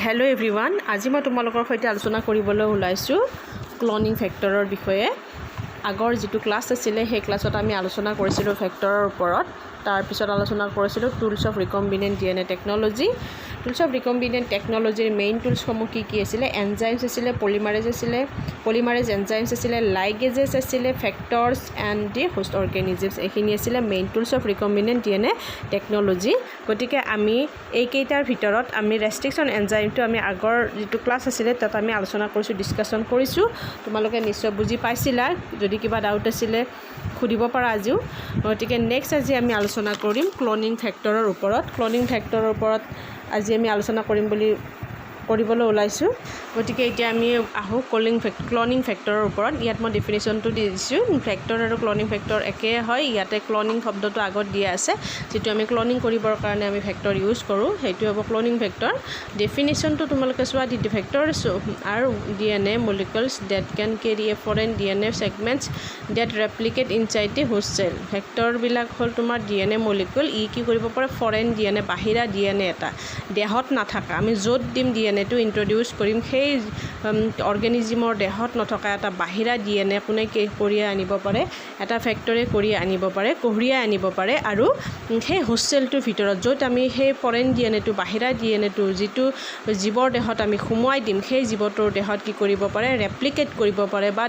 Hello' everyone, আজি মই তোমালোকৰ সৈতে আলোচনা কৰিবলৈ ওলাইছোঁ ক্লনিং ফেক্টৰৰ বিষয়ে। আগৰ যিটো ক্লাছ আছিলে সেই ক্লাছত আমি আলোচনা কৰিছিলোঁ ফেক্টৰৰ ওপৰত। তাৰপিছত আলোচনা কৰিছিলোঁ tools of recombinant DNA technology. Tools of recombinant টেকন'লজিৰ মেইন টুলছসমূহ কি আছিলে? এনজাইমছ আছিলে, পলিমাৰেজ এনজাইমছ আছিলে, লাইগেজেছ আছিলে, ফেক্টৰছ এণ্ড দি হোষ্ট অৰ্গেনিজমছ। এইখিনি আছিলে main tools of recombinant DNA technology. গতিকে আমি এইকেইটাৰ ভিতৰত আমি ৰেষ্ট্ৰিকশ্যন এনজাইমটো আমি আগৰ যিটো ক্লাছ আছিলে তাত আমি আলোচনা কৰিছোঁ, ডিছকাশ্যন কৰিছোঁ। তোমালোকে নিশ্চয় বুজি পাইছিলা। যদি কিবা ডাউট আছিলে সুধিব পাৰা আজিও। গতিকে নেক্সট আজি আমি আলোচনা কৰিম ক্লনিং ফেক্টৰৰ ওপৰত। ক্লনিং ফেক্টৰৰ ওপৰত আজি আমি আলোচনা কৰিবলৈ ওলাইছোঁ। গতিকে এতিয়া আমি আহোঁ ক্লনিং ফেক্টৰৰ ওপৰত। ইয়াত মই ডেফিনেশ্যনটো দি দিছোঁ। ফেক্টৰ আৰু ক্লনিং ফেক্টৰ একেই হয়। ইয়াতে ক্লনিং শব্দটো আগত দিয়া আছে, যিটো আমি ক্লনিং কৰিবৰ কাৰণে আমি ফেক্টৰ ইউজ কৰোঁ, সেইটো হ'ব ক্লনিং ফেক্টৰ। ডেফিনেশ্যনটো তোমালোকে চোৱা। The vectors are DNA molecules that can carry a foreign DNA segments that replicate inside the host cell. ফেক্টৰবিলাক হ'ল তোমাৰ DNA মলিকুল। ই কি কৰিব পাৰে? ফৰেইন DNA, বাহিৰা DNA এটা দেহত নাথাকা, আমি য'ত দিম DNAটো ইণ্ট্ৰডিউচ কৰিম, সেই অৰ্গেনিজিমৰ দেহত নথকা এটা বাহিৰা DNA কোনে কঢ়িয়াই আনিব পাৰে? এটা ফেক্টৰে কঢ়িয়াই আনিব পাৰে আৰু সেই হোষ্ট চেলটোৰ ভিতৰত য'ত আমি সেই ফৰেইন DNAটো, বাহিৰা DNAটো যিটো জীৱৰ দেহত আমি সোমোৱাই দিম, সেই জীৱটোৰ দেহত কি কৰিব পাৰে? ৰেপ্লিকেট কৰিব পাৰে, বা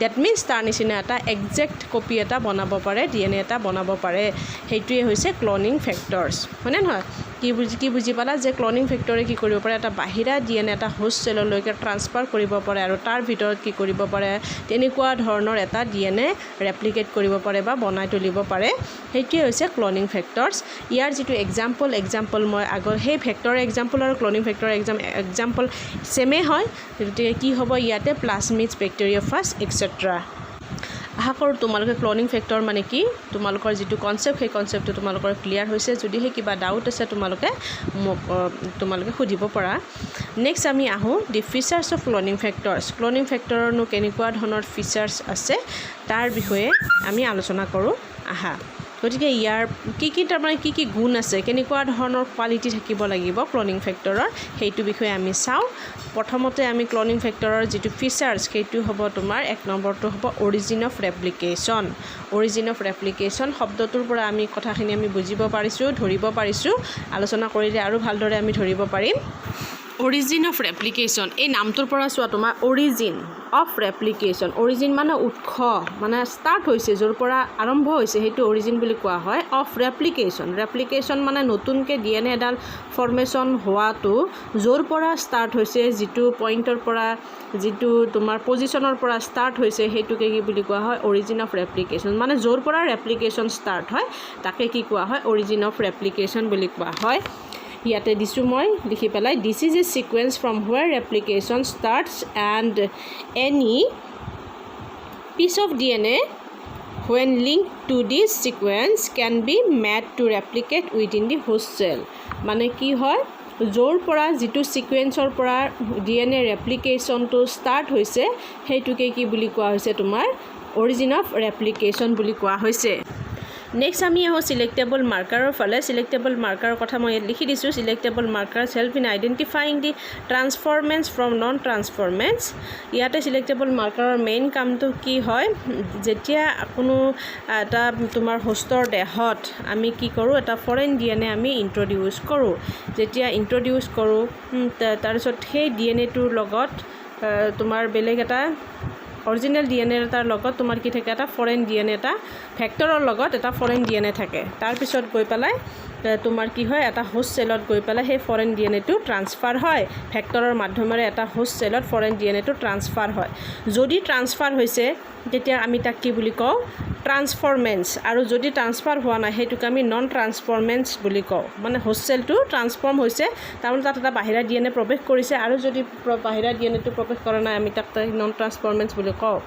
ডেট মিনছ তাৰ নিচিনা এটা একজেক্ট কপি এটা বনাব পাৰে, DNA এটা বনাব পাৰে। সেইটোৱে হৈছে ক্লনিং ফেক্টৰছ, হয়নে নহয়? কি বুজি পালা যে ক্লনিং ফেক্টৰে কি কৰিব পাৰে? এটা বাহিৰা DNA এটা হোষ্ট চেললৈকে ট্ৰান্সফাৰ কৰিব পাৰে আৰু তাৰ ভিতৰত কি কৰিব পাৰে? তেনেকুৱা ধৰণৰ এটা DNA ৰেপ্লিকেট কৰিব পাৰে বা বনাই তুলিব পাৰে। সেইটোৱে হৈছে ক্লনিং ফেক্টৰছ। ইয়াৰ যিটো এক্সাম্পল মই আগৰ সেই ফেক্টৰৰ এক্সাম্পল আৰু ক্লনিং ফেক্টৰৰ এক্সাম্পল ছেমেই হয়। গতিকে কি হ'ব ইয়াতে? প্লাজমিডছ, বেক্টেৰিয়াফাছ এক্সেট্ৰা। আশা কৰোঁ তোমালোকে ক্লনিং ফেক্টৰ মানে কি, তোমালোকৰ যিটো কনচেপ্ট, সেই কনচেপ্টটো তোমালোকৰ ক্লিয়াৰ হৈছে। যদিহে কিবা ডাউট আছে তোমালোকে সুধিব পাৰা। নেক্সট আমি আহোঁ the features of cloning vectors. Cloning ফেক্টৰৰনো কেনেকুৱা ধৰণৰ ফিচাৰ্ছ আছে তাৰ বিষয়ে আমি আলোচনা কৰোঁ আহা। গতিকে ইয়াৰ কি কি গুণ আছে, কেনেকুৱা ধৰণৰ কোৱালিটি থাকিব লাগিব ক্লনিং ফেক্টৰৰ, সেইটো বিষয়ে আমি চাওঁ। প্ৰথমতে আমি ক্লনিং ফেক্টৰৰ যিটো ফিচাৰ্ছ, সেইটো হ'ব তোমাৰ 1 নম্বৰটো হ'ব origin of replication. Origin of replication শব্দটোৰ পৰা আমি কথাখিনি আমি বুজিব পাৰিছোঁ, ধৰিব পাৰিছোঁ। আলোচনা কৰিলে আৰু ভালদৰে আমি ধৰিব পাৰিম। অৰিজিন অফ ৰেপ্লিকেশ্যন, এই নামটোৰ পৰা চোৱা তোমাৰ অৰিজিন অফ ৰেপ্লিকেশ্যন। অৰিজিন মানে উৎস, মানে ষ্টাৰ্ট হৈছে, য'ৰ পৰা আৰম্ভ হৈছে সেইটো অৰিজিন বুলি কোৱা হয়। অফ ৰেপ্লিকেশ্যন মানে নতুনকৈ DNA এডাল ফৰ্মেশ্যন হোৱাটো য'ৰ পৰা ষ্টাৰ্ট হৈছে, যিটো পইণ্টৰ পৰা, যিটো তোমাৰ পজিশ্যনৰ পৰা ষ্টাৰ্ট হৈছে, সেইটোকে কি বুলি কোৱা হয়? Origin of replication. মানে য'ৰ পৰা ৰেপ্লিকেশ্যন ষ্টাৰ্ট হয় তাকে কি কোৱা হয়? অৰিজিন অফ ৰেপ্লিকেশ্যন বুলি কোৱা হয়। ইয়াতে দিছোঁ মই লিখি পেলাই, this is a sequence from where replication starts and any piece of DNA when linked to this sequence can be made to replicate within the host cell. মানে কি হয়? য'ৰ পৰা যিটো ছিকুৱেঞ্চৰ পৰা DNA ৰেপ্লিকেশ্যনটো ষ্টাৰ্ট হৈছে সেইটোকে কি বুলি কোৱা হৈছে? তোমাৰ অৰিজিন অফ ৰেপ্লিকেশ্যন বুলি কোৱা হৈছে। নেক্সট আমি আহোঁ ছিলেক্টেবল মাৰ্কাৰৰ ফালে। ছিলেক্টেবল মাৰ্কাৰৰ কথা মই ইয়াত লিখি দিছোঁ। Selectable markers help in identifying the transformants from non transformants. ইয়াতে ছিলেক্টেবল মাৰ্কাৰৰ মেইন কামটো কি হয়? যেতিয়া কোনো এটা তোমাৰ হোষ্টৰ দেহত আমি কি কৰোঁ? এটা ফৰেইন DNA আমি ইণ্ট্ৰডিউচ কৰোঁ। যেতিয়া ইণ্ট্ৰডিউচ কৰোঁ তাৰপিছত সেই DNAটোৰ লগত তোমাৰ বেলেগ এটা অৰিজিনেল DNA এটাৰ লগত তোমাৰ কি থাকে? এটা ফৰেইন DNA, এটা ফেক্টৰৰ লগত এটা ফৰেইন DNA থাকে। তাৰপিছত গৈ পেলাই তোমাৰ কি হয়? এটা হোষ্ট চেলত গৈ পেলাই সেই ফৰেইন DNAটো ট্ৰান্সফাৰ হয়। ফেক্টৰৰ মাধ্যমেৰে এটা হোষ্ট চেলত ফৰেইন DNAটো ট্ৰান্সফাৰ হয়। যদি ট্ৰান্সফাৰ হৈছে তেতিয়া আমি তাক কি বুলি কওঁ? ট্ৰান্সফৰ্মেণ্টছ। আৰু যদি ট্ৰান্সফাৰ হোৱা নাই সেইটোক আমি নন ট্ৰান্সফৰ্মেণ্টছ বুলি কওঁ। মানে হোষ্ট চেলটো ট্ৰান্সফৰ্ম হৈছে, তাৰমানে তাত এটা বাহিৰা DNA প্ৰৱেশ কৰিছে, আৰু যদি বাহিৰা DNAটো প্ৰৱেশ কৰা নাই আমি তাক নন ট্ৰান্সফৰ্মেণ্টছ বুলি কওঁ।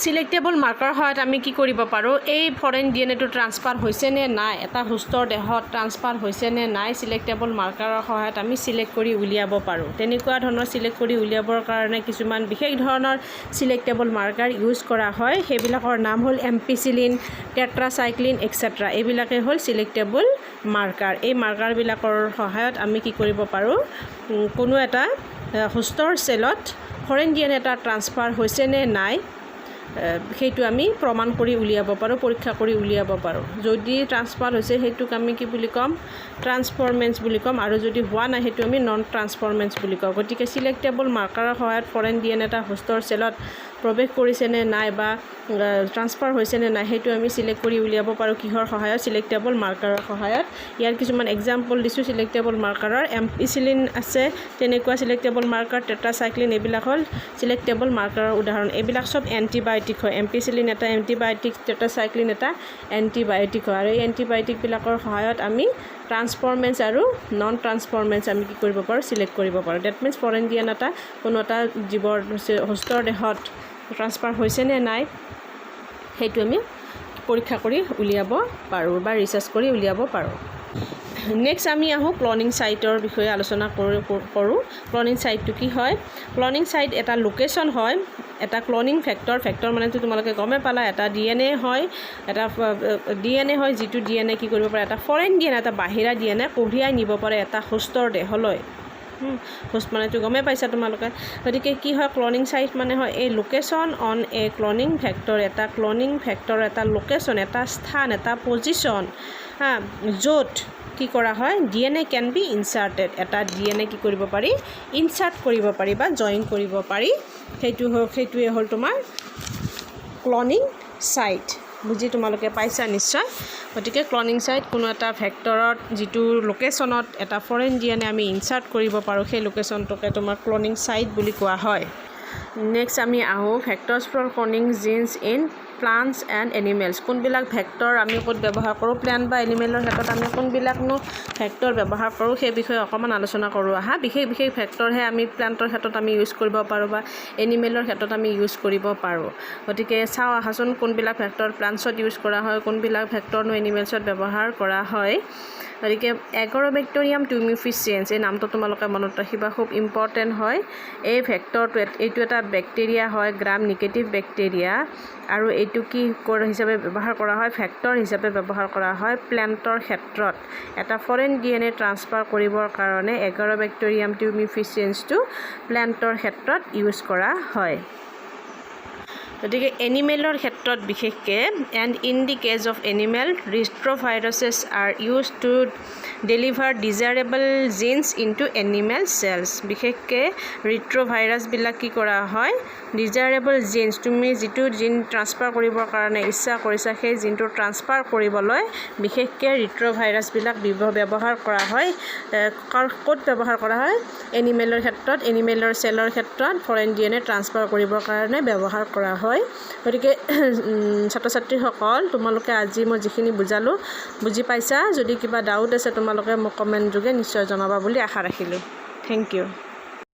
সিলেক্টেবল মাৰ্কাৰ সহায়ত আমি কি কৰিব পাৰোঁ এই ফৰেন ডিএনএটো ট্ৰান্সফাৰ হৈছে নে নাই এটা সুস্থৰ দেহত ট্ৰান্সফাৰ হৈছে নে নাই সিলেক্টেবল মাৰ্কাৰৰ সহায়ত আমি সিলেক্ট কৰি উলিয়াব পাৰোঁ তেনেকুৱা ধৰণৰ সিলেক্ট কৰি উলিয়াবৰ কাৰণে কিছুমান বিশেষ ধৰণৰ সিলেক্টেবল মাৰ্কাৰ ইউজ কৰা হয় সেইবিলাকৰ নাম হ'ল এম্পিচিলিন টেট্ৰাচাইক্লিন এক্সেট্ৰা এইবিলাকে হ'ল সিলেক্টেবল মাৰ্কাৰ এই মাৰ্কাৰবিলাকৰ সহায়ত আমি কি কৰিব পাৰোঁ কোনো এটা সুস্থৰ চেলত ফৰেন ডিএনএ এটা ট্ৰান্সফাৰ হৈছে নে নাই সেইটো আমি প্ৰমাণ কৰি উলিয়াব পাৰোঁ পৰীক্ষা কৰি উলিয়াব পাৰোঁ যদি ট্ৰান্সফাৰ হৈছে সেইটোক আমি কি বুলি ক'ম ট্ৰান্সফৰমেন্স বুলি ক'ম আৰু যদি হোৱা নাই সেইটো আমি নন ট্ৰান্সফৰমেন্স বুলি কওঁ গতিকে সিলেক্টেবল মাৰ্কাৰৰ সহায়ত ফৰেন ডিএনএ এটা সুস্থৰ চেলত প্ৰৱেশ কৰিছে নে নাই বা ট্ৰান্সফাৰ হৈছে নে নাই সেইটো আমি সিলেক্ট কৰি উলিয়াব পাৰোঁ কিহৰ সহায়ত সিলেক্টেবল মাৰ্কাৰৰ সহায়ত ইয়াৰ কিছুমান এক্সাম্পল দিছোঁ সিলেক্টেবল মাৰ্কাৰৰ এম্পিচিলিন আছে তেনেকুৱা সিলেক্টেবল মাৰ্কাৰ টেট্ৰাচাইক্লিন এইবিলাক হ'ল সিলেক্টেবল মাৰ্কাৰৰ উদাহৰণ এইবিলাক সব এণ্টিবায়'টিক হয় এম্পিচিলিন এটা এণ্টিবায়'টিক টেট্ৰাচাইক্লিন এটা এণ্টিবায়'টিক হয় আৰু এই এণ্টিবায়'টিকবিলাকৰ সহায়ত আমি ট্ৰান্সফৰমেন্স আৰু নন ট্ৰান্সফৰমেন্স আমি কি কৰিব পাৰোঁ সিলেক্ট কৰিব পাৰোঁ ডেট মিনছ ফৰেন ডিএনএ এটা কোনো এটা জীৱৰ সুস্থৰ দেহত ট্ৰান্সফাৰ হৈছে নে নাই সেইটো আমি পৰীক্ষা কৰি উলিয়াব পাৰোঁ বা ৰিচাৰ্চ কৰি উলিয়াব পাৰোঁ নেক্সট আমি আহোঁ ক্লনিং সাইটৰ বিষয়ে আলোচনা কৰোঁ ক্লনিং সাইটটো কি হয় ক্লনিং সাইট এটা লোকেশ্যন হয় এটা ক্লনিং ফেক্টৰ মানেতো তোমালোকে গমে পালা এটা ডিএনএ হয় এটা ডিএনএ হয় যিটো ডিএনএ কি কৰিব পাৰে এটা ফৰেন ডিএনএ এটা বাহিৰা ডিএনএ কঢ়িয়াই নিব পাৰে এটা সুস্থৰ দেহলৈ হোষ্ট মানেতো গমে পাইছা তোমালোকে গতিকে কি হয় ক্লনিং সাইট মানে হয় এই location on a cloning factor এটা ক্লনিং ফেক্টৰ এটা লোকেশ্যন এটা স্থান এটা পজিশ্যন য'ত কি কৰা হয় ডিএনএ কেন বি ইনচাৰ্টেড এটা ডিএনএ কি কৰিব পাৰি ইনচাৰ্ট কৰিব পাৰি বা জইন কৰিব পাৰি সেইটোৱে হ'ল তোমাৰ ক্লনিং সাইট বুজি তোমালোকে পাইছা নিশ্চয় গতিকে ক্লনিং সাইট কোনো এটা ফেক্টৰত যিটো লোকেশ্যনত এটা ফৰেন ডিএনএ আমি ইনচাৰ্ট কৰিব পাৰোঁ সেই লোকেশ্যনটোকে তোমাৰ ক্লনিং সাইট বুলি কোৱা হয় নেক্সট আমি আহোঁ vectors for cloning genes in plants and animals কোনবিলাক ভেক্টৰ আমি ক'ত ব্যৱহাৰ কৰোঁ প্লাণ্ট বা এনিমেলৰ ক্ষেত্ৰত আমি কোনবিলাকনো ভেক্টৰ ব্যৱহাৰ কৰোঁ সেই বিষয়ে অকণমান আলোচনা কৰোঁ বিশেষ ভেক্টৰহে আমি প্লাণ্টৰ ক্ষেত্ৰত আমি ইউজ কৰিব পাৰোঁ বা এনিমেলৰ ক্ষেত্ৰত আমি ইউজ কৰিব পাৰোঁ গতিকে চাওঁ আহাচোন কোনবিলাক ভেক্টৰ প্লাণ্টছত ইউজ কৰা হয় কোনবিলাক ভেক্টৰনো এনিমেলছত ব্যৱহাৰ কৰা হয় গতিকে এগৰ'বেক্টেৰিয়াম টিউমিফিচিয়েন্স এই নামটো তোমালোকে মনত ৰাখিবা খুব ইম্পৰ্টেণ্ট হয় এই ভেক্টৰটো এইটো এটা বেক্টেৰিয়া হয় গ্ৰাম নিগেটিভ বেক্টেৰিয়া আৰু এইটো কি হিচাপে ব্যৱহাৰ কৰা হয় ভেক্টৰ হিচাপে ব্যৱহাৰ কৰা হয় প্লাণ্টৰ ক্ষেত্ৰত এটা ফৰেন ডিএনএ ট্ৰান্সফাৰ কৰিবৰ কাৰণে এগৰ'বেক্টেৰিয়াম টিউমিফিচিয়েন্সটো প্লাণ্টৰ ক্ষেত্ৰত ইউজ কৰা হয় গতিকে এনিমেলৰ ক্ষেত্ৰত বিশেষকৈ and in the case of animal retroviruses are use to deliver desirable genes into animal cells বিশেষকৈ ৰিট্ৰ'ভাইৰাছবিলাক কি কৰা হয় ডিজায়াৰেবল জিনছ তুমি যিটো জিন ট্ৰান্সফাৰ কৰিবৰ কাৰণে ইচ্ছা কৰিছা সেই জিনটো ট্ৰান্সফাৰ কৰিবলৈ বিশেষকৈ ৰিট্ৰ'ভাইৰাছবিলাক ব্যৱহাৰ কৰা হয় ক'ত ব্যৱহাৰ কৰা হয় এনিমেলৰ ক্ষেত্ৰত এনিমেলৰ চেলৰ ক্ষেত্ৰত ফৰেন ডিএনএ ট্ৰান্সফাৰ কৰিবৰ কাৰণে ব্যৱহাৰ কৰা হয় গতিকে ছাত্ৰ ছাত্ৰীসকল তোমালোকে আজি মই যিখিনি বুজালোঁ বুজি পাইছা যদি কিবা ডাউট আছে তোমালোকে মোক কমেণ্ট যোগে নিশ্চয় জনাবা বুলি আশা ৰাখিলোঁ থেংক ইউ